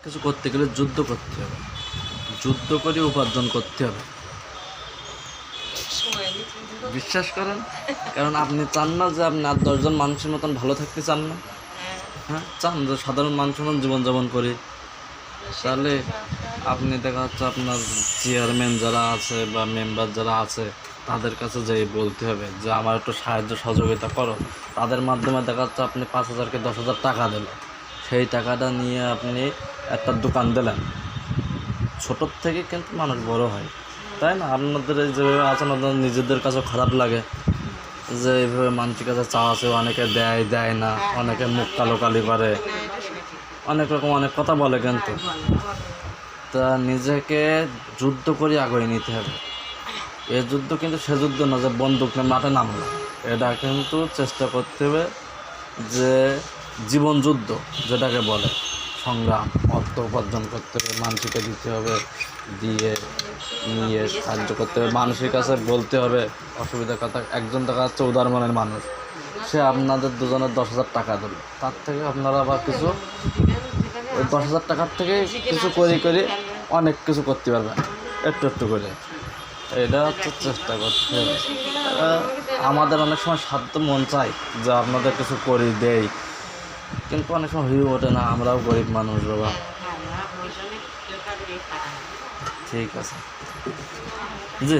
কিছু করতে গেলে যুদ্ধ করতে হবে, যুদ্ধ করে উপার্জন করতে হবে। বিশ্বাস করেন, কারণ আপনি চান না যে আপনি আর 10জন মানুষের মতন ভালো থাকতে চান না? হ্যাঁ, চান যে সাধারণ মানুষের মতন জীবনযাপন করি। তাহলে আপনি দেখা যাচ্ছে আপনার চেয়ারম্যান যারা আছে বা মেম্বার যারা আছে তাদের কাছে যেয়ে বলতে হবে যে আমার একটু সাহায্য সহযোগিতা করো। তাদের মাধ্যমে দেখা যাচ্ছে আপনি 5,000 কি 10,000 টাকা দিলেন, সেই টাকাটা নিয়ে আপনি একটা দোকান দিলেন। ছোটোর থেকে কিন্তু মানুষ বড় হয়, তাই না? আপনাদের এই যেভাবে আছেন আপনাদের নিজেদের কাছেও খারাপ লাগে যে এইভাবে মানুষের কাছে চাওয়া আছে, অনেকে দেয় দেয় না, অনেকে মুখ কালো কালি করে, অনেক রকম অনেক কথা বলে, কিন্তু তা নিজেকে যুদ্ধ করে আগে নিতে হবে। এ যুদ্ধ কিন্তু সে যুদ্ধ না যে বন্দুক নিয়ে মাঠে নামলো, এটা কিন্তু চেষ্টা করতে হবে যে জীবন যুদ্ধ যেটাকে বলে, সংগ্রাম, অর্থ উপার্জন করতে হবে, মানুষকে দিতে হবে, দিয়ে নিয়ে সাহায্য করতে হবে, মানুষের কাছে বলতে হবে অসুবিধার কথা। একজন দেখা যাচ্ছে উদার মনের মানুষ, সে আপনাদের দুজনের 10,000 টাকা দেবে, তার থেকে আপনারা আবার কিছু ওই 10,000 টাকার থেকে কিছু করে অনেক কিছু করতে পারবেন একটু একটু করে। এটা হচ্ছে চেষ্টা করতে হবে। আমাদের অনেক সময় সাধ্য মন চাই যে আপনাদের কিছু করি দেই, কিন্তু অনেক সময় হয়ে ওঠে না, আমরাও গরিব মানুষ বাবা। ঠিক আছে জি।